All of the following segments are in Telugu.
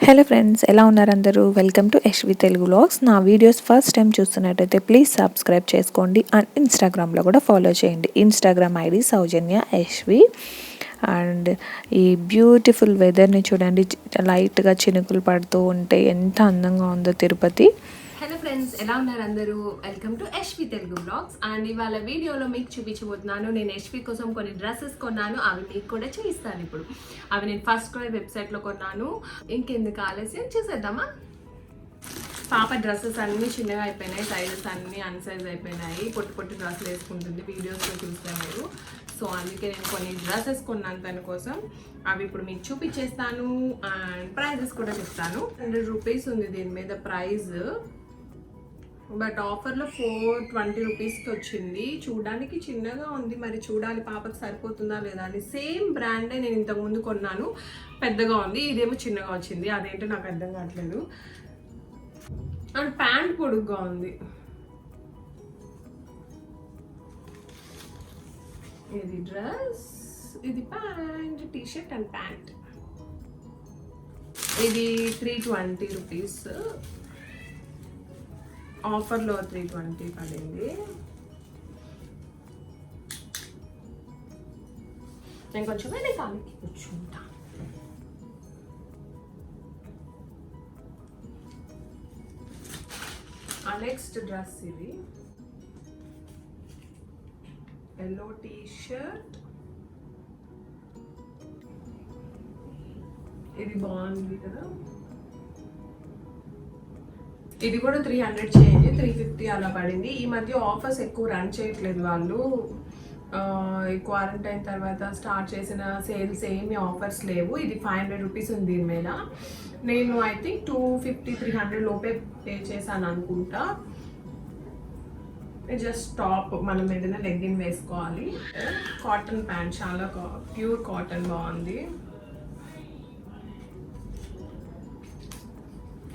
హలో ఫ్రెండ్స్, ఎలా ఉన్నారు అందరూ? Welcome to Yashvi Telugu vlogs. నా వీడియోస్ ఫస్ట్ టైం చూస్తున్నట్టయితే ప్లీజ్ సబ్స్క్రైబ్ చేసుకోండి అండ్ ఇన్స్టాగ్రామ్లో కూడా ఫాలో చేయండి. Instagram ID Soujanya Yashvi. And ఈ బ్యూటిఫుల్ వెదర్ని చూడండి, లైట్గా చినుకులు పడుతూ ఉంటే ఎంత అందంగా ఉందో తిరుపతి. హలో ఫ్రెండ్స్, ఎలా ఉన్నారు అందరూ? Welcome to Yashvi Telugu blogs. And ఇవాళ వీడియోలో మీకు చూపించబోతున్నాను. నేను యశ్వి కోసం కొన్ని డ్రెస్సెస్ కొన్నాను, అవి మీకు కూడా చూపిస్తాను. ఇప్పుడు అవి నేను ఫస్ట్ క్రై వెబ్సైట్లో కొన్నాను. ఇంకెందుకు ఆలస్యం, చూసేద్దామా? పాప డ్రెస్సెస్ అన్నీ చిన్నగా అయిపోయినాయి, సైజెస్ అన్నీ అన్సైజ్ అయిపోయినాయి. పొట్టి పొట్టి డ్రెస్సులు వేసుకుంటుంది, వీడియోస్లో చూస్తే మీరు. సో అందుకే నేను కొన్ని డ్రెస్సెస్ కొన్నాను తన కోసం. అవి ఇప్పుడు మీకు చూపించేస్తాను అండ్ ప్రైజెస్ కూడా చెప్తాను. 100 రూపీస్ ఉంది దీని మీద ప్రైజ్, బట్ ఆఫర్లో 420 రూపీస్కి వచ్చింది. చూడడానికి చిన్నగా ఉంది, మరి చూడాలి పాపకు సరిపోతుందా లేదా అని. సేమ్ బ్రాండే నేను ఇంతకుముందు కొన్నాను, పెద్దగా ఉంది. ఇదేమో చిన్నగా వచ్చింది, అదేంటో నాకు అర్థం కావట్లేదు. అండ్ ప్యాంట్ పొడుగ్గా ఉంది. ఇది డ్రెస్, ఇది ప్యాంట్, టీషర్ట్ అండ్ ప్యాంట్. ఇది 320 రూపీస్, ఆఫర్లో 320 పడింది. నేను కొంచెం వేరే కాలికి కూర్చుంటా. నెక్స్ట్ డ్రెస్ ఇది ఎల్లో టీ షర్ట్. ఇది బాగుంది కదా. ఇది కూడా 300 చేంజ్, 350 అలా పడింది. ఈ మధ్య ఆఫర్స్ ఎక్కువ రన్ చేయట్లేదు వాళ్ళు. క్వారంటైన్ తర్వాత స్టార్ట్ చేసిన సేల్స్ ఏమి ఆఫర్స్ లేవు. ఇది 500 రూపీస్ ఉంది దీని మీద. నేను ఐ థింక్ 250-300 లోపే పే చేశాను అనుకుంటా. జస్ట్ టాప్, మనం ఏదైనా లెగ్గిన్ వేసుకోవాలి. కాటన్ ప్యాంట్, చాలా ప్యూర్ కాటన్, బాగుంది.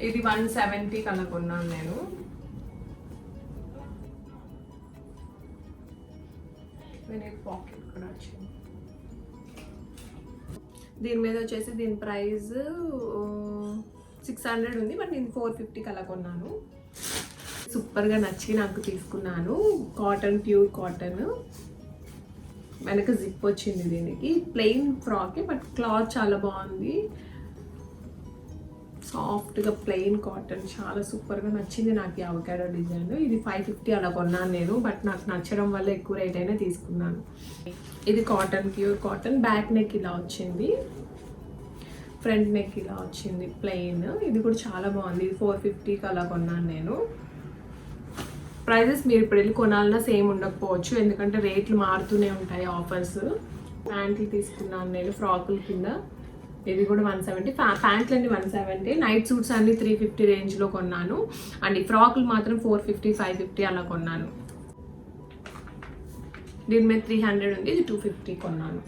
ఇది 170 కలా కొన్నాను నేను. పాకెట్ కూడా వచ్చింది. దీని మీద వచ్చేసి దీని ప్రైస్ 600 ఉంది, బట్ నేను 450 కలా కొన్నాను. సూపర్గా నచ్చి నాకు తీసుకున్నాను. Cotton, pure cotton. వెనక జిప్ వచ్చింది దీనికి. ప్లెయిన్ ఫ్రాకే, బట్ క్లాత్ చాలా బాగుంది. సాఫ్ట్గా ప్లెయిన్ కాటన్, చాలా సూపర్గా నచ్చింది నాకు ఈ అవకాడో డిజైన్. ఇది 550 అలా కొన్నాను నేను, బట్ నాకు నచ్చడం వల్ల ఎక్కువ రేట్ అయినా తీసుకున్నాను. ఇది cotton, pure cotton. Back neck ఇలా వచ్చింది, ఫ్రంట్ నెక్ ఇలా వచ్చింది ప్లెయిన్. ఇది కూడా చాలా బాగుంది. ఇది 450కి అలా కొన్నాను నేను. ప్రైజెస్ మీరు ఇప్పుడు వెళ్ళి కొనాలన్నా సేమ్ ఉండకపోవచ్చు, ఎందుకంటే రేట్లు మారుతూనే ఉంటాయి. ఆఫర్స్. ప్యాంట్లు తీసుకున్నాను నేను ఫ్రాకుల కింద. ఇది కూడా 170. ప్యాంట్లు అన్ని 170. నైట్ సూట్స్ అన్ని 350 రేంజ్లో కొన్నాను. అండ్ ఈ ఫ్రాకులు మాత్రం 450-550 అలా కొన్నాను. దీని మీద 300 ఉంది, ఇది 250 కొన్నాను.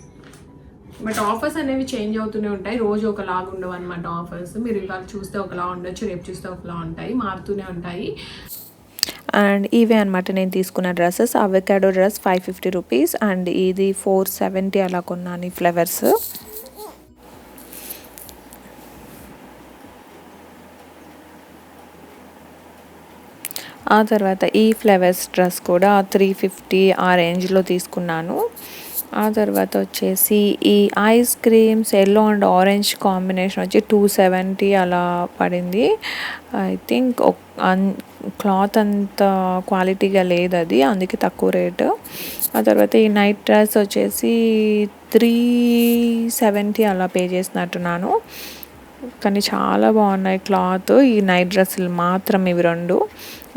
బట్ ఆఫర్స్ అనేవి చేంజ్ అవుతూనే ఉంటాయి, రోజు ఒకలాగా ఉండవు అనమాట ఆఫర్స్. మీరు ఇవాళ చూస్తే ఒకలా ఉండొచ్చు, రేపు చూస్తే ఒకలా ఉంటాయి, మారుతూనే ఉంటాయి. అండ్ ఇవే అనమాట నేను తీసుకున్న dresses. Avocado dress 550 rupees and ఇది 470 అలా కొన్నాను. ఈ ఫ్లవర్స్. ఆ తర్వాత ఈ ఫ్లవర్స్ డ్రెస్ కూడా 350 ఆ రేంజ్లో తీసుకున్నాను. ఆ తర్వాత వచ్చేసి ఈ ice creams yellow and orange combination వచ్చి 270 అలా పడింది. ఐ థింక్ క్లాత్ అంత క్వాలిటీగా లేదు అది, అందుకే తక్కువ రేటు. ఆ తర్వాత ఈ నైట్ డ్రెస్ వచ్చేసి 370 అలా పే చేసినట్టున్నాను, కానీ చాలా బాగున్నాయి క్లాత్. ఈ నైట్ డ్రెస్సులు మాత్రం ఇవి రెండు.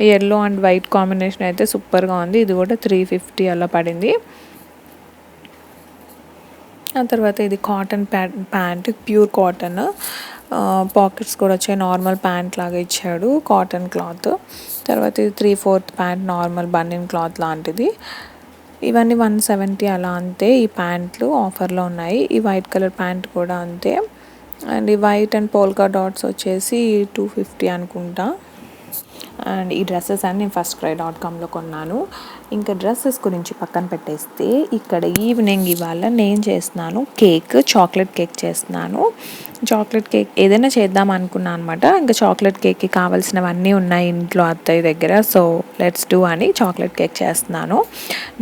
ఈ ఎల్లో అండ్ వైట్ కాంబినేషన్ అయితే సూపర్గా ఉంది. ఇది కూడా 350 అలా పడింది. ఆ తర్వాత ఇది cotton pant, pure cotton. Pockets కూడా వచ్చాయి, నార్మల్ ప్యాంట్ లాగా ఇచ్చాడు, కాటన్ క్లాత్. తర్వాత ఇది 3/4 ప్యాంట్, నార్మల్ బనియన్ క్లాత్ లాంటిది. ఇవన్నీ 170 అలా అంతే. ఈ ప్యాంట్లు ఆఫర్లో ఉన్నాయి. ఈ వైట్ కలర్ ప్యాంట్ కూడా అంతే. అండ్ ఈ వైట్ అండ్ పోల్కా డాట్స్ వచ్చేసి 250 అనుకుంటా. అండ్ ఈ డ్రెస్సెస్ అన్ని నేను firstcry.comలో కొన్నాను. ఇంకా డ్రెస్సెస్ గురించి పక్కన పెట్టేస్తే ఇక్కడ ఈవినింగ్ ఇవాళ నేను చేస్తున్నాను చాక్లెట్ కేక్ చేస్తున్నాను. చాక్లెట్ కేక్ ఏదైనా చేద్దాం అనుకున్నాను అనమాట. ఇంకా చాక్లెట్ కేక్కి కావాల్సినవన్నీ ఉన్నాయి ఇంట్లో అత్తయ్య దగ్గర. సో లెట్స్ డూ అని చాక్లెట్ కేక్ చేస్తున్నాను.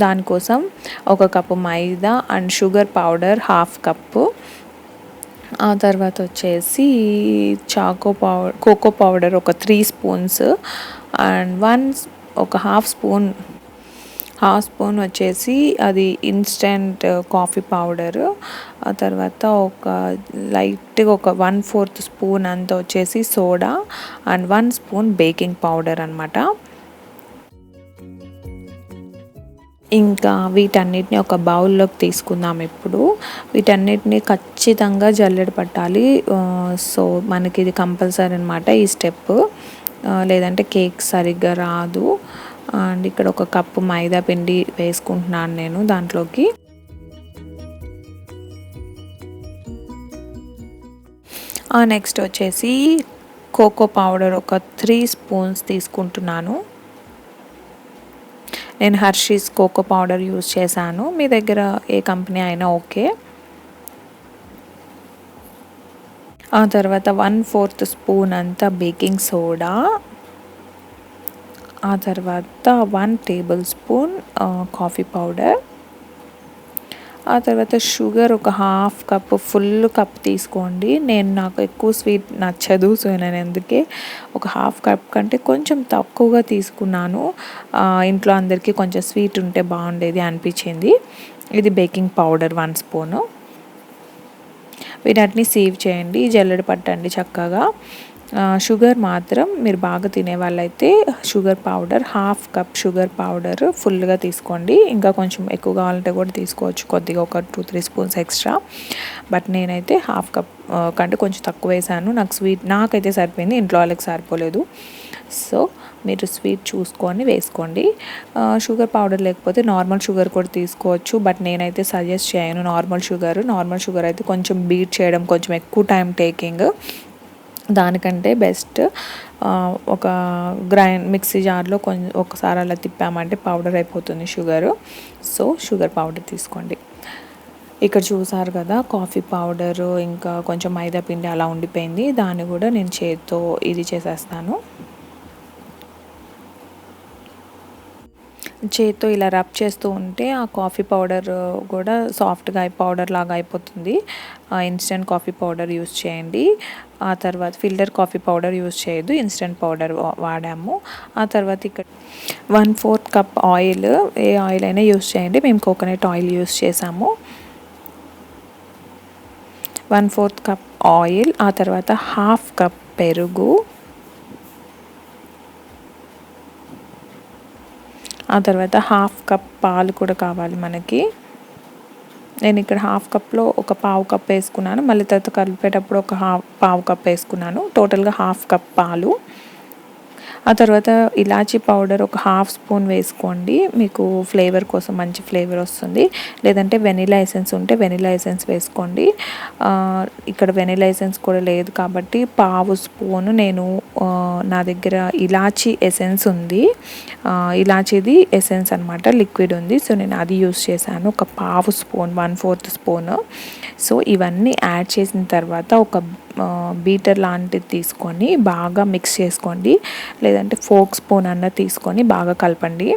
దానికోసం 1 cup maida and sugar powder 1/2 cup, ఆ తర్వాత వచ్చేసి కోకో పౌడర్ ఒక 3 స్పూన్స్ అండ్ ఒక హాఫ్ స్పూన్ వచ్చేసి అది ఇన్స్టెంట్ కాఫీ పౌడర్, ఆ తర్వాత ఒక లైట్గా ఒక 1/4 స్పూన్ అంత వచ్చేసి soda and 1 spoon baking powder అనమాట. ఇంకా వీటన్నిటిని ఒక బౌల్లోకి తీసుకుందాం. ఇప్పుడు వీటన్నిటిని ఖచ్చితంగా జల్లెడ పట్టాలి. సో మనకి ఇది కంపల్సరీ అనమాట ఈ స్టెప్, లేదంటే కేక్ సరిగ్గా రాదు. అండ్ ఇక్కడ 1 కప్పు మైదా పిండి వేసుకుంటున్నాను నేను దాంట్లోకి. నెక్స్ట్ వచ్చేసి కోకో పౌడర్ ఒక 3 స్పూన్స్ తీసుకుంటున్నాను. నేను హర్షీస్ కోకో పౌడర్ యూస్ చేశాను, మీ దగ్గర ఏ కంపెనీ అయినా ఓకే. ఆ తర్వాత 1/4 స్పూన్ అంతా బేకింగ్ సోడా, ఆ తర్వాత 1 టేబుల్ స్పూన్ కాఫీ పౌడర్, ఆ తర్వాత షుగర్ ఒక 1/2 కప్, ఫుల్ కప్ తీసుకోండి. నాకు ఎక్కువ స్వీట్ నచ్చదు, సో నేను అందుకే ఒక 1/2 కప్ కంటే కొంచెం తక్కువగా తీసుకున్నాను. ఇంట్లో అందరికీ కొంచెం స్వీట్ ఉంటే బాగుండేది అనిపించింది. ఇది బేకింగ్ పౌడర్ 1 స్పూను. వీటన్నిటిని సీవ్ చేయండి, జల్లెడ పట్టండి చక్కగా. షుగర్ మాత్రం మీరు బాగా తినే వాళ్ళైతే sugar powder 1/2 cup sugar powder ఫుల్గా తీసుకోండి. ఇంకా కొంచెం ఎక్కువ కావాలంటే కూడా తీసుకోవచ్చు, కొద్దిగా ఒక 2-3 స్పూన్స్ ఎక్స్ట్రా. బట్ నేనైతే 1/2 కప్ కంటే కొంచెం తక్కువ వేసాను. నాకైతే సరిపోయింది, ఇంట్లో వాళ్ళకి సరిపోలేదు. సో మీరు స్వీట్ చూసుకొని వేసుకోండి. షుగర్ పౌడర్ లేకపోతే నార్మల్ షుగర్ కూడా తీసుకోవచ్చు, బట్ నేనైతే సజెస్ట్ చేయను నార్మల్ షుగర్ అయితే కొంచెం బీట్ చేయడం కొంచెం ఎక్కువ టైం టేకింగ్. దానికంటే బెస్ట్ ఒక మిక్సీ జార్లో ఒకసారి అలా తిప్పామంటే పౌడర్ అయిపోతుంది షుగరు. సో షుగర్ పౌడర్ తీసుకోండి. ఇక్కడ చూసారు కదా కాఫీ పౌడరు ఇంకా కొంచెం మైదా పిండి అలా ఉండిపోయింది, దాన్ని కూడా నేను చేత్తో ఇది చేసేస్తాను. చేత్తో ఇలా రబ్ చేస్తూ ఉంటే ఆ కాఫీ పౌడర్ కూడా సాఫ్ట్గా పౌడర్ లాగా అయిపోతుంది. ఇన్స్టెంట్ కాఫీ పౌడర్ యూస్ చేయండి. ఆ తర్వాత ఫిల్టర్ కాఫీ పౌడర్ యూస్ చేయొద్దు, ఇన్స్టెంట్ పౌడర్ వాడాము. ఆ తర్వాత ఇక్కడ 1/4 కప్ ఆయిల్, ఏ ఆయిల్ అయినా యూస్ చేయండి, మేము కోకోనట్ ఆయిల్ యూస్ చేసాము. 1/4 కప్ ఆయిల్, ఆ తర్వాత 1/2 కప్ పెరుగు, ఆ తర్వాత 1/2 కప్ పాలు కూడా కావాలి మనకి. నేను ఇక్కడ 1/2 కప్లో ఒక 1/4 కప్ వేసుకున్నాను, మళ్ళీ తర్వాత కలిపేటప్పుడు ఒక 1/2 కప్ వేసుకున్నాను, టోటల్గా 1/2 కప్ పాలు. ఆ తర్వాత ఇలాచీ పౌడర్ ఒక 1/2 స్పూన్ వేసుకోండి, మీకు ఫ్లేవర్ కోసం మంచి ఫ్లేవర్ వస్తుంది. లేదంటే వెనిలా ఎసెన్స్ ఉంటే వెనిలా ఎసెన్స్ వేసుకోండి. ఇక్కడ వెనిలా ఎసెన్స్ కూడా లేదు కాబట్టి 1/2 స్పూన్ నేను నా దగ్గర ఇలాచీ ఎసెన్స్ ఉంది, ఇలాచీది ఎసెన్స్ అనమాట, లిక్విడ్ ఉంది. సో నేను అది యూస్ చేశాను, ఒక 1/2 స్పూన్ 1/4 స్పూన్. సో ఇవన్నీ యాడ్ చేసిన తర్వాత ఒక బీటర్ లాంటిది తీసుకొని బాగా మిక్స్ చేసుకోండి, లేదంటే ఫోక్ స్పూన్ అన్న తీసుకొని బాగా కలపండి.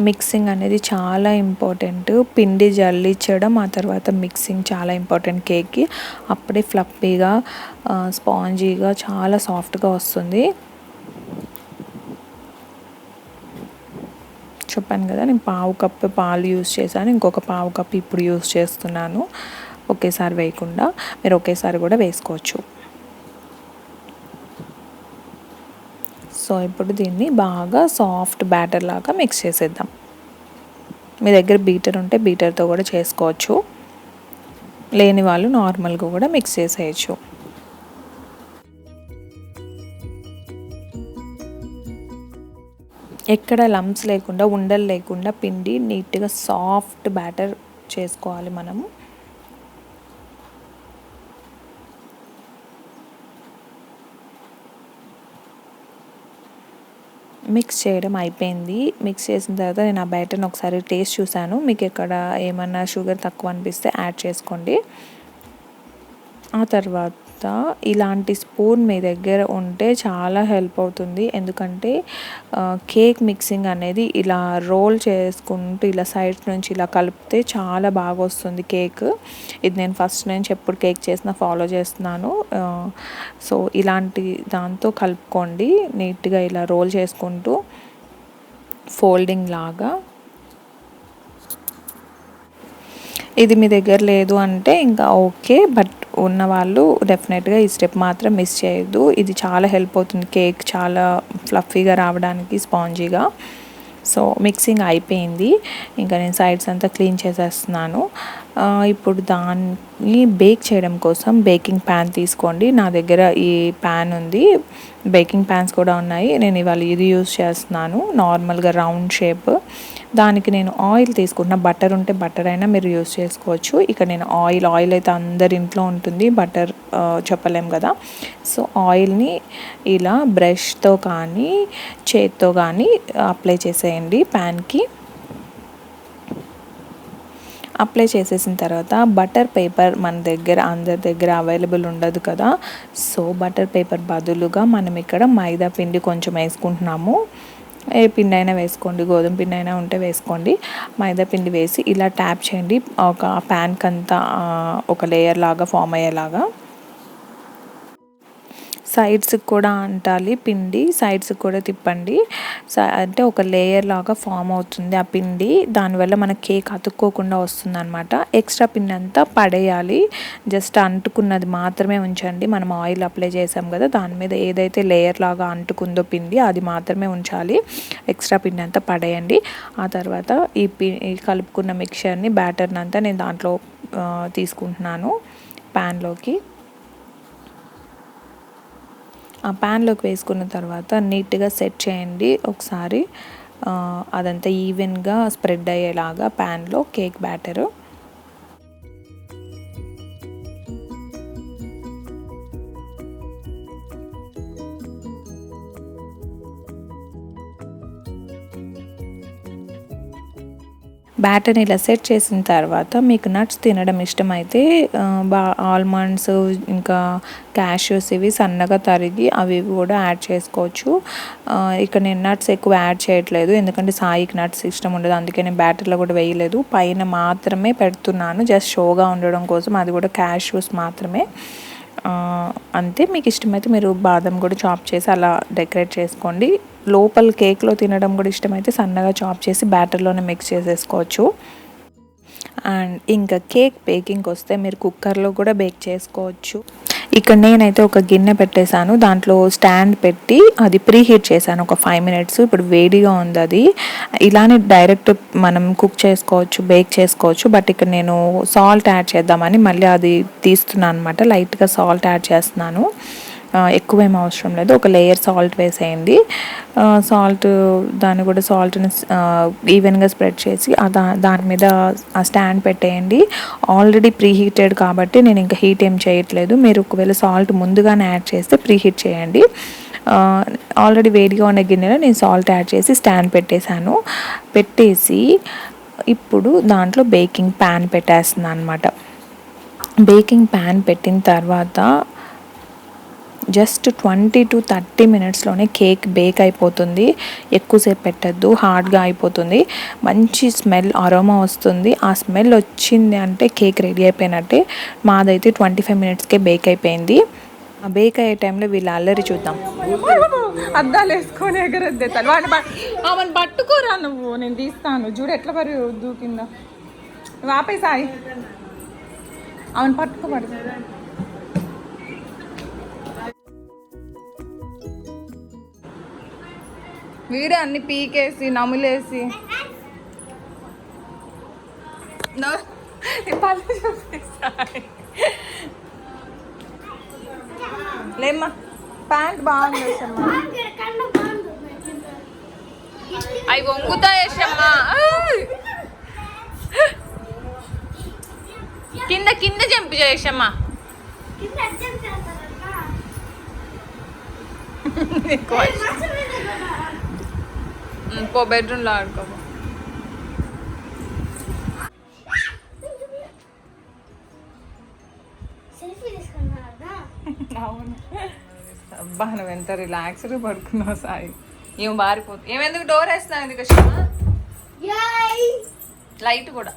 మిక్సింగ్ అనేది చాలా ఇంపార్టెంట్, పిండి జల్లించడం ఆ తర్వాత మిక్సింగ్ చాలా ఇంపార్టెంట్ కేక్కి. అప్పుడే ఫ్లఫీగా స్పాంజీగా చాలా సాఫ్ట్గా వస్తుంది. చెప్పాను కదా నేను 1/2 కప్ పాలు యూస్ చేశాను, ఇంకొక 1/2 కప్ ఇప్పుడు యూస్ చేస్తున్నాను. ఒకేసారి వేయకుండా మీరు ఒకేసారి కూడా వేసుకోవచ్చు. సో ఇప్పుడు దీన్ని బాగా సాఫ్ట్ బ్యాటర్ లాగా మిక్స్ చేసేద్దాం. మీ దగ్గర బీటర్ ఉంటే బీటర్తో కూడా చేసుకోవచ్చు, లేని వాళ్ళు నార్మల్గా కూడా మిక్స్ చేసేయచ్చు. ఎక్కడ లంప్స్ లేకుండా ఉండలు లేకుండా పిండి నీట్గా సాఫ్ట్ బ్యాటర్ చేసుకోవాలి మనము. మిక్స్ చేయడం అయిపోయింది. మిక్స్ చేసిన తర్వాత నేను ఆ బ్యాటర్ని ఒకసారి టేస్ట్ చూశాను. మీకు ఎక్కడ ఏమన్నా షుగర్ తక్కువ అనిపిస్తే యాడ్ చేసుకోండి. ఆ తర్వాత ఇలాంటి స్పూన్ మీ దగ్గర ఉంటే చాలా హెల్ప్ అవుతుంది. ఎందుకంటే కేక్ మిక్సింగ్ అనేది ఇలా రోల్ చేసుకుంటూ ఇలా సైడ్ నుంచి ఇలా కలిపితే చాలా బాగా వస్తుంది కేక్. ఇది నేను ఫస్ట్ నుంచి ఎప్పుడు కేక్ చేసినా ఫాలో చేస్తున్నాను. సో ఇలాంటి దాంతో కలుపుకోండి. నీట్గా ఇలా రోల్ చేసుకుంటూ ఫోల్డింగ్ లాగా. ఇది మీ దగ్గర లేదు అంటే ఇంకా ఓకే, బట్ ఉన్నవాళ్ళు డెఫినెట్గా ఈ స్టెప్ మాత్రం మిస్ చేయొద్దు. ఇది చాలా హెల్ప్ అవుతుంది కేక్ చాలా ఫ్లఫీగా రావడానికి, స్పాంజీగా. సో మిక్సింగ్ అయిపోయింది. ఇంకా నేను సైడ్స్ అంతా క్లీన్ చేసేస్తున్నాను. ఇప్పుడు దాన్ని బేక్ చేయడం కోసం బేకింగ్ ప్యాన్ తీసుకోండి. నా దగ్గర ఈ ప్యాన్ ఉంది. బేకింగ్ ప్యాన్స్ కూడా ఉన్నాయి. నేను ఇవాళ ఇది యూజ్ చేస్తున్నాను, నార్మల్గా రౌండ్ షేప్. దానికి నేను ఆయిల్ తీసుకుంటున్నా. బటర్ ఉంటే బటర్ అయినా మీరు యూజ్ చేసుకోవచ్చు. ఇక్కడ నేను ఆయిల్ అయితే అందరి ఇంట్లో ఉంటుంది, బటర్ చెప్పలేం కదా. సో ఆయిల్ని ఇలా బ్రష్తో కానీ చేత్తో కానీ అప్లై చేసేయండి ప్యాన్కి. అప్లై చేసేసిన తర్వాత బటర్ పేపర్ మన దగ్గర అందరి దగ్గర అవైలబుల్ ఉండదు కదా. సో బటర్ పేపర్ బదులుగా మనం ఇక్కడ మైదా పిండి కొంచెం వేసుకుంటున్నాము. ఏ పిండి అయినా వేసుకోండి, గోధుమ పిండి అయినా ఉంటే వేసుకోండి. మైదా పిండి వేసి ఇలా ట్యాప్ చేయండి, ఒక ప్యాన్కి అంతా ఒక లేయర్ లాగా ఫామ్ అయ్యేలాగా. సైడ్స్కి కూడా అంటాలి పిండి, సైడ్స్కి కూడా తిప్పండి. అంటే ఒక లేయర్ లాగా ఫామ్ అవుతుంది ఆ పిండి. దానివల్ల మన కేక్ అతుక్కోకుండా వస్తుంది అనమాట. ఎక్స్ట్రా పిండి అంతా పడేయాలి, జస్ట్ అంటుకున్నది మాత్రమే ఉంచండి. మనం ఆయిల్ అప్లై చేసాం కదా, దాని మీద ఏదైతే లేయర్ లాగా అంటుకుందో పిండి అది మాత్రమే ఉంచాలి. ఎక్స్ట్రా పిండి అంతా పడేయండి. ఆ తర్వాత ఈ కలుపుకున్న మిక్చర్ని, బ్యాటర్ని అంతా నేను దాంట్లో తీసుకుంటున్నాను ప్యాన్లోకి. ఆ ప్యాన్లోకి వేసుకున్న తర్వాత నీట్గా సెట్ చేయండి ఒకసారి. అదంతా ఈవెన్గా స్ప్రెడ్ అయ్యేలాగా ప్యాన్లో కేక్ బ్యాటరు. బ్యాటర్ని ఇలా సెట్ చేసిన తర్వాత మీకు నట్స్ తినడం ఇష్టమైతే ఆల్మండ్స్ ఇంకా క్యాష్యూస్ ఇవి సన్నగా తరిగి అవి కూడా యాడ్ చేసుకోవచ్చు. ఇక్కడ నేను నట్స్ ఎక్కువ యాడ్ చేయట్లేదు, ఎందుకంటే సాయికి నట్స్ ఇష్టం ఉండదు, అందుకే నేను బ్యాటర్లో కూడా వేయలేదు. పైన మాత్రమే పెడుతున్నాను, జస్ట్ షోగా ఉండడం కోసం. అది కూడా క్యాష్యూస్ మాత్రమే, అంతే. మీకు ఇష్టమైతే మీరు బాదం కూడా చాప్ చేసి అలా డెకరేట్ చేసుకోండి. లోపల కేక్లో తినడం కూడా ఇష్టమైతే సన్నగా చాప్ చేసి బ్యాటర్లోనే మిక్స్ చేసేసుకోవచ్చు. అండ్ ఇంకా కేక్ బేకింగ్కి వస్తే మీరు కుక్కర్లో కూడా బేక్ చేసుకోవచ్చు. ఇక్కడ నేనైతే ఒక గిన్నె పెట్టేశాను, దాంట్లో స్టాండ్ పెట్టి అది ప్రీ హీట్ చేశాను ఒక 5 minutes. ఇప్పుడు వేడిగా ఉంది అది. ఇలానే డైరెక్ట్ మనం కుక్ చేసుకోవచ్చు, బేక్ చేసుకోవచ్చు. బట్ ఇక్కడ నేను సాల్ట్ యాడ్ చేద్దామని మళ్ళీ అది తీస్తున్నాను అనమాట. లైట్గా సాల్ట్ యాడ్ చేస్తున్నాను, ఎక్కువేం అవసరం లేదు. ఒక లేయర్ సాల్ట్ వేసేయండి. దాన్ని కూడా సాల్ట్ని ఈవెన్గా స్ప్రెడ్ చేసి దాని మీద ఆ స్టాండ్ పెట్టేయండి. ఆల్రెడీ ప్రీ హీటెడ్ కాబట్టి నేను ఇంకా హీట్ ఏం చేయట్లేదు. మీరు ఒకవేళ సాల్ట్ ముందుగానే యాడ్ చేస్తే ప్రీ హీట్ చేయండి. ఆల్రెడీ వేడిగా ఉన్న గిన్నెలో నేను సాల్ట్ యాడ్ చేసి స్టాండ్ పెట్టేసి ఇప్పుడు దాంట్లో బేకింగ్ ప్యాన్ పెట్టేస్తున్నాను అనమాట. బేకింగ్ ప్యాన్ పెట్టిన తర్వాత జస్ట్ 20 to 30 minutesలోనే కేక్ బేక్ అయిపోతుంది. ఎక్కువసేపు పెట్టద్దు, హార్డ్గా అయిపోతుంది. మంచి స్మెల్, అరోమా వస్తుంది. ఆ స్మెల్ వచ్చింది అంటే కేక్ రెడీ అయిపోయినట్టే. మాదైతే 25 minutesకే బేక్ అయిపోయింది. ఆ బేక్ అయ్యే టైంలో వీళ్ళ అల్లరి చూద్దాం. అద్దాలు వేసుకొని ఎగరద్దేతాను ఆమెను పట్టుకోరా నువ్వు, నేను తీస్తాను. చూడు ఎట్లా పరి దూకిందా. వాపే సాయి, ఆమెను పట్టుకోబడు. వీడే అన్ని పీకేసి నములేసి పళ్ళు చూపిస్తాయి. లేమ్మా, ప్యాంట్ బాగుంది వేసమ్మా. అవి వంగుతా వేసమ్మా. కింద కింద జంప్ చేసమ్మా. పో బెడ్రూమ్లో ఆడుకో. అవును. అబ్బా నువ్వు ఎంత రిలాక్స్గా పడుకున్నావు సాయి. ఏం బారిపోతుంది. ఏమెందుకు డోర్ వేస్తున్నావు ఎందుకు కష్టమా? లైట్ కూడా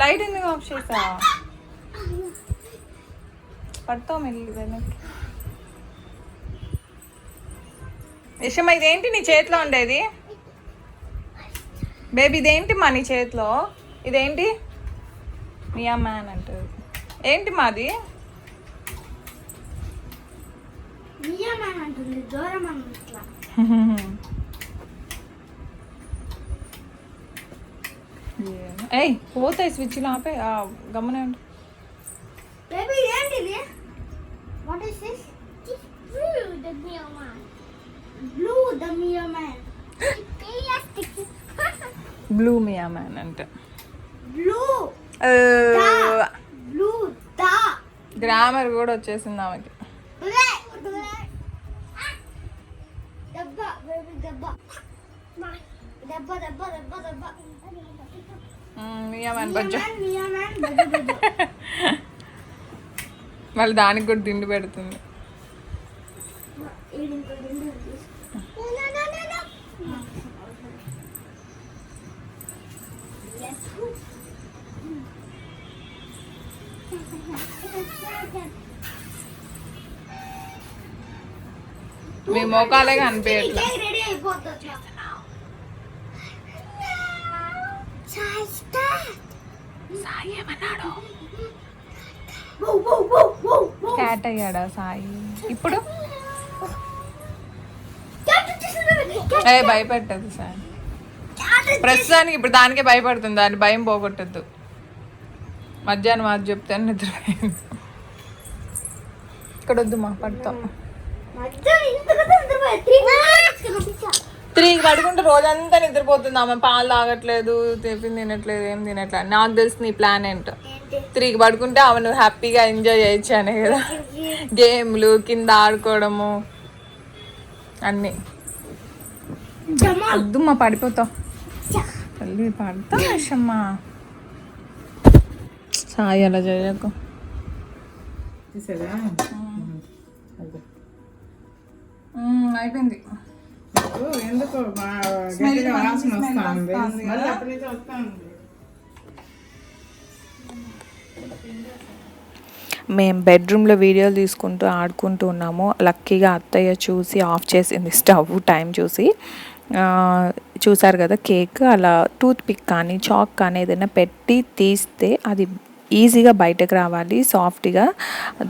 లైట్ ఎందుకు ఆఫ్ చేసా? పడతావు మెల్లి వెనక్కి. యశమ్మ ఇదేంటి నీ చేతిలో ఉండేది? బేబీ ఇదేంటి మా నీ చేతిలో? ఇదేంటి? మియా మ్యాన్ అంటారు. ఏంటి మాది? ఏయ్ పోతాయి స్విచ్లు ఆపే గమనే ఉండు. బ్లూ మియా మ్యాన్ అంటే గ్రామర్ కూడా వచ్చేసింది ఆమెకి. మియా మ్యాన్ బజ్జా. మళ్ళీ దానికి కూడా తిండి పెడుతుంది. మీ మోకాలే కనిపించట్లా. క్యాట్ అయ్యాడా సాయి ఇప్పుడు? భయపెట్టదు సాయి ప్రస్తుతానికి. ఇప్పుడు దానికే భయపడుతుంది. దాని భయం పోగొట్టద్దు. మధ్యాహ్నం అది చెప్తే నిద్రపోయింది. ఇక్కడ వద్దు మా పడతాం. 3కి పడుకుంటే రోజంతా నిద్రపోతుంది ఆమె. పాలు తాగట్లేదు, టిఫిన్ తినట్లేదు, ఏం తినట్లేదు. నాకు తెలిసి నీ ప్లాన్ ఏంటో. 3కి పడుకుంటే ఆమె నువ్వు హ్యాపీగా ఎంజాయ్ చేయొచ్చు అనే కదా. గేమ్లు, కింద ఆడుకోవడము అన్నీ. వద్దు మా పడిపోతావు. తల్లి పడతావు యశమ్మా. సాయి అలా చేయకు. అయిపోయింది. ఎందుకు మేము బెడ్రూమ్లో వీడియోలు తీసుకుంటూ ఆడుకుంటూ ఉన్నాము. లక్కీగా అత్తయ్య చూసి ఆఫ్ చేసింది స్టవ్ టైం చూసి. చూసారు కదా కేక్. అలా టూత్ పిక్ కానీ చాక్ కానీ ఏదైనా పెట్టి తీస్తే అది ఈజీగా బయటకు రావాలి, సాఫ్ట్గా.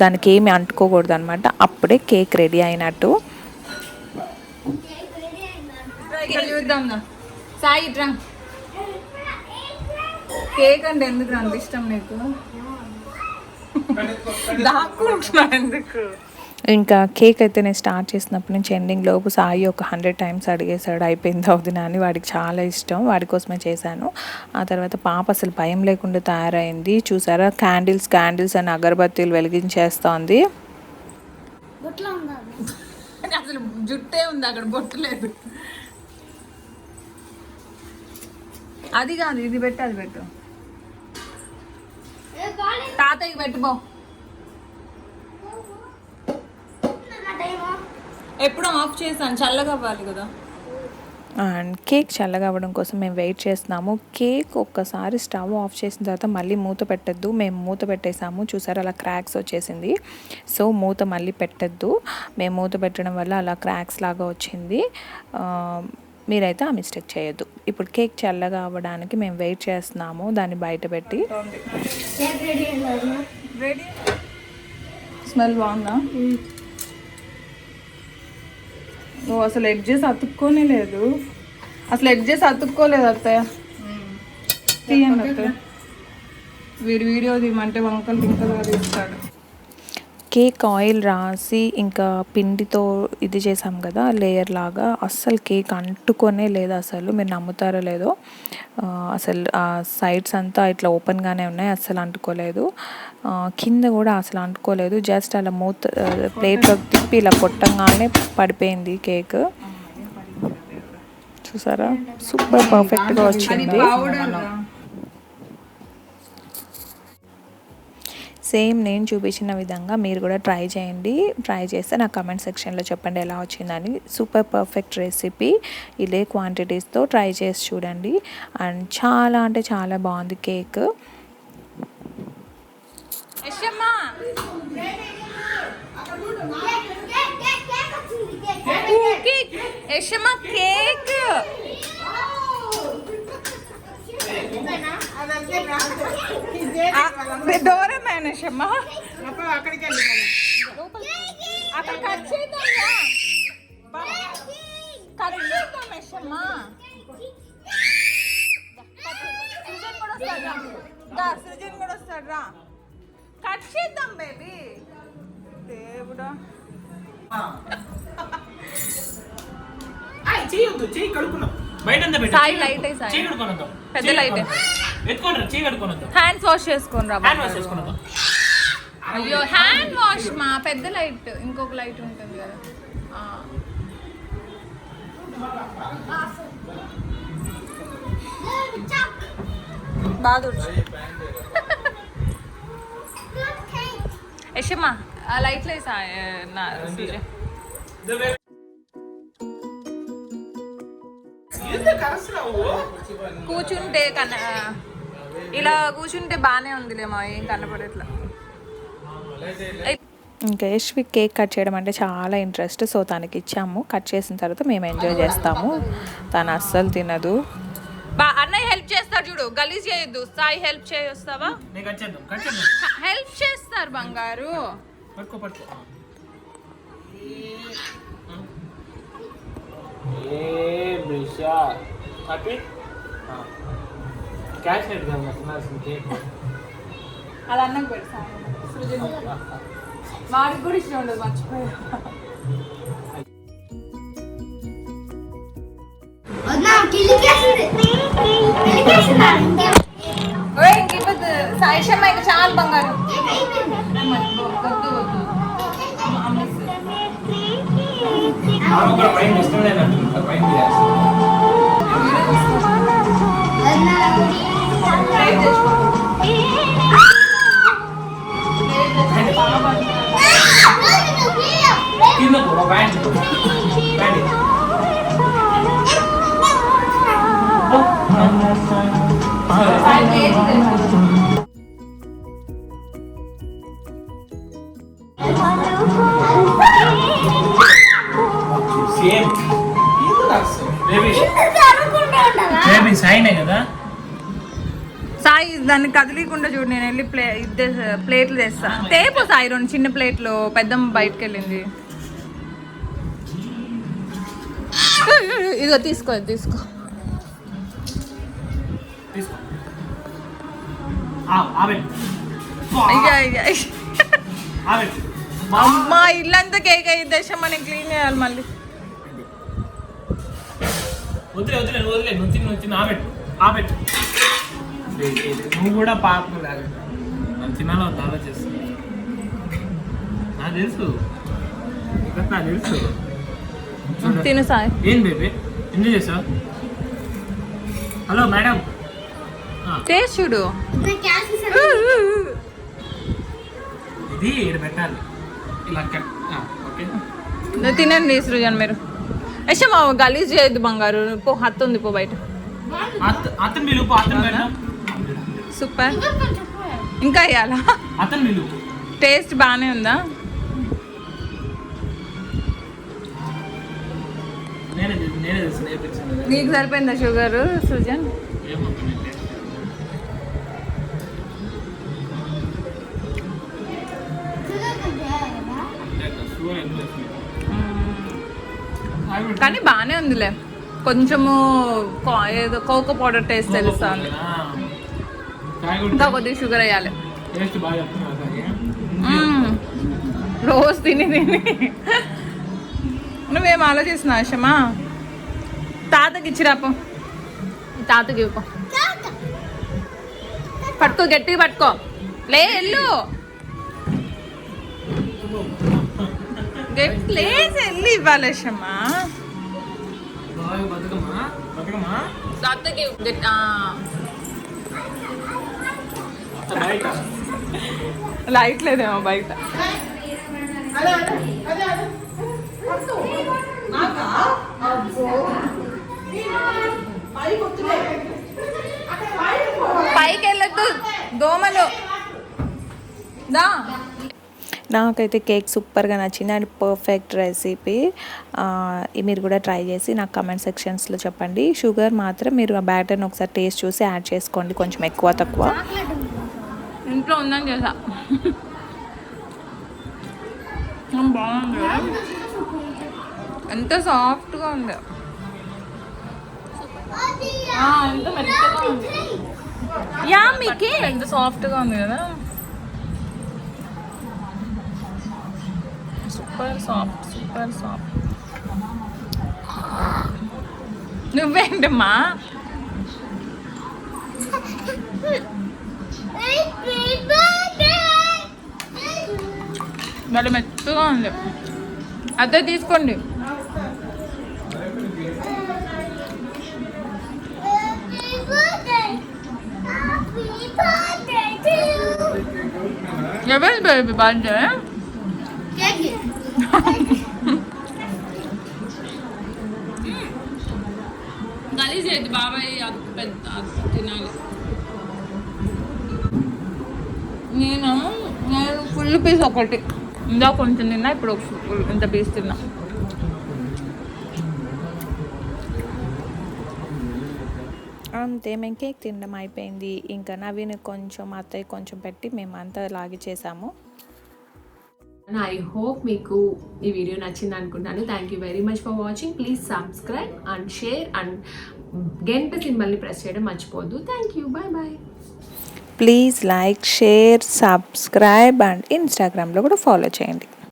దానికి ఏమి అంటుకోకూడదు అనమాట. అప్పుడే కేక్ రెడీ అయినట్టు. సాయి ఇట్రా. కేక్ అంటే ఎందుకు అంత ఇష్టం నీకు? దాక్కుంటున్నా ఎందుకు? ఇంకా కేక్ అయితే నేను స్టార్ట్ చేసినప్పటి నుంచి ఎండింగ్ లోపు సాయి ఒక 100 టైమ్స్ అడిగేశాడు అయిపోయింది అవుతుంది అని. వాడికి చాలా ఇష్టం, వాడి కోసమే చేశాను. ఆ తర్వాత పాప అసలు భయం లేకుండా తయారైంది. చూసారా, క్యాండిల్స్ అని అగరబత్తీలు వెలిగించేస్తోంది. అసలు జుట్టే ఉంది అక్కడ, బొట్టు లేదు. అది కాదు, ఇది పెట్టు, అది పెట్టు. తాతయ్యకి పెట్టుకో. ఎప్పుడు ఆఫ్ చేశాను, చల్లగా అవ్వాలి కదా. అండ్ కేక్ చల్లగా అవ్వడం కోసం మేము వెయిట్ చేస్తున్నాము. కేక్ ఒక్కసారి స్టవ్ ఆఫ్ చేసిన తర్వాత మళ్ళీ మూత పెట్టద్దు. మేము మూత పెట్టేసాము, చూసారు అలా క్రాక్స్ వచ్చేసింది. సో మూత మళ్ళీ పెట్టద్దు. మేము మూత పెట్టడం వల్ల అలా క్రాక్స్ లాగా వచ్చింది. మీరైతే ఆ మిస్టేక్ చేయొద్దు. ఇప్పుడు కేక్ చల్లగా అవ్వడానికి మేము వెయిట్ చేస్తున్నాము, దాన్ని బయట పెట్టి. స్మెల్ బాగుందా? ఓ అసలు ఎడ్జెస్ అతుక్కోనే లేదు. అసలు ఎడ్జెస్ అతుక్కోలేదు అత్తయ్య. తీయండి అత్తయ్య. వీడియో తీయమంటే వంకలు టింకలుగా తీస్తాడు. కేక్ ఆయిల్ రాసి ఇంకా పిండితో ఇది చేసాం కదా లేయర్ లాగా, అస్సలు కేక్ అంటుకొనే లేదు. అసలు మీరు నమ్ముతారో లేదో, అసలు సైడ్స్ అంతా ఇట్లా ఓపెన్గానే ఉన్నాయి, అస్సలు అంటుకోలేదు. కింద కూడా అసలు అంటుకోలేదు. జస్ట్ అలా మూత ప్లేట్లో తిప్పి ఇలా కొట్టంగానే పడిపోయింది కేక్. చూసారా సూపర్ పర్ఫెక్ట్గా వచ్చింది. సేమ్ నేను చూపించిన విధంగా మీరు కూడా ట్రై చేయండి. ట్రై చేస్తే నాకు కమెంట్ సెక్షన్లో చెప్పండి ఎలా వచ్చిందని. Super perfect recipe. ఇదే క్వాంటిటీస్తో ట్రై చేసి చూడండి. అండ్ చాలా అంటే చాలా బాగుంది కేక్. కేక్ డోరేమాన్ యశమ్మ అక్కడికి వెళ్ళి అక్కడ కట్ చేద్దాం యశమ్మ. సృజన్ కూడా వస్తాడు రా. కట్ చేద్దాం బేబీ. దేవుడా చెయ్యి కడుక్కున్నాం బయట సాయి లైట్ సాయి పెద్ద లైట్ హ్యాండ్స్ వాష్ చేసుకుని రా. అయ్యో హ్యాండ్ వాష్ మా పెద్ద లైట్ ఇంకొక లైట్ ఉంటుంది కదా. బాగా యశమ్మా ఆ లైట్లు కూర్చుంటే ఇలా కూర్చుంటే బాగానే ఉందిలేమో ఏం కనపడట్లా. ఇంకా యశ్వి కేక్ కట్ చేయడం అంటే చాలా ఇంట్రెస్ట్. సో తనకి ఇచ్చాము. కట్ చేసిన తర్వాత మేము ఎంజాయ్ చేస్తాము. తను అస్సలు తినదు. అన్నయ్య హెల్ప్ చేస్తారు చూడు. గలీజ్ చేయొద్దు. సాయి హెల్ప్ చేయొస్తావా? హెల్ప్ చేస్తారు బంగారు. అలా అన్నకు పెడతా. వాడికి కూడా ఇష్టం ఉండదు మర్చిపోయా. సాయిషమ్మ ఇంకా చాలా బంగారు. సాయి దాన్ని కదిలీకుండా చూడు. నేను వెళ్ళి ప్లేట్లు తెస్తా. తేపు సాయి 2 చిన్న ప్లేట్లు. పెద్దమ్మ బయటకు వెళ్ళింది. ఇదిగో తీసుకో తీసుకో. అమ్మా ఇల్లంతా కేక్ అయ్యి దశ మనం క్లీన్ చేయాలి మళ్ళీ. నువ్వు కూడా పాప తినాలో ఆలోచిస్తా. నాకు తెలుసు తిను సాయి. ఏం బేబీ ఎంజాయ్ చేసావు? హలో మేడం టేస్ట్ చూడు. ఇది ఇక్కడ పెట్టాలి ఇలా. ఓకే తినండి సృజన్ మీరు. యశమ్మ గలీజ్ చేయొద్దు బంగారు. పో హత్తు ఉంది పో బయట. అతను పిలుపు. అతను సూపర్. ఇంకా ఇవ్వాలా? అతను పిలుపు. టేస్ట్ బాగానే ఉందా? నీకు సరిపోయిందా షుగర్ సృజన్? కానీ బాగానే ఉందిలే. కొంచెము ఏదో కోకో పౌడర్ టేస్ట్ తెలుస్తుంది. ఇంకా కొద్దిగా షుగర్ వేయాలి. రోజు తిని నువ్వేం ఆలోచిస్తున్నావు ఆశమా? తాతకి ఇచ్చిరాపో. తాతకి ఇవ్వకో. పట్టుకో గట్టిగా పట్టుకో. లే ఎల్లు ప్లేస్ వెళ్ళి ఇవ్వాలి ఆశమా. బతుకమ్మా బతుకమ్మా సత్తకి బయట లైట్ లేదేమో బయట. పైకి వెళ్ళొద్దు దోమలు దా. నాకైతే కేక్ సూపర్గా నచ్చింది అండ్ పర్ఫెక్ట్ రెసిపీ. మీరు కూడా ట్రై చేసి నాకు కమెంట్ సెక్షన్స్లో చెప్పండి. షుగర్ మాత్రం మీరు ఆ బ్యాటర్ని ఒకసారి టేస్ట్ చూసి యాడ్ చేసుకోండి, కొంచెం ఎక్కువ తక్కువ. ఇంట్లో ఉందని చేసా. బాగుంది, ఎంత సాఫ్ట్గా ఉంది, ఎంత మెత్తగా ఉంది. యా మీకు ఎంత సాఫ్ట్గా ఉంది కదా, సూపర్ సాఫ్ట్ సూపర్ సాఫ్ట్. నువ్వేంటమ్మా వాళ్ళు మెత్తగా ఉంది. అదే తీసుకోండి. ఎవరి బేబీ బర్త్డే? గలీజ్ అయితే బాబాయ్ అది పెద్ద తినాలి. నేను ఫుల్ పీస్ ఒకటి ఇందా కొంచెం తిన్నా, ఇప్పుడు ఇంత పీస్ తిన్నా. అంతే, మేము కేక్ తినడం అయిపోయింది. ఇంకా నవీన్ కొంచెం, అత్తయ్య కొంచెం పెట్టి మేము అంతా లాగి చేసాము. ఐ హోప్ మీకు ఈ వీడియో నచ్చింది అనుకుంటాను. Thank you very much for watching. Please subscribe and share and గంట సింబల్ని ప్రెస్ చేయడం మర్చిపోవద్దు. Thank you, bye bye. Please like, share, subscribe and ఇన్స్టాగ్రామ్లో కూడా ఫాలో చేయండి.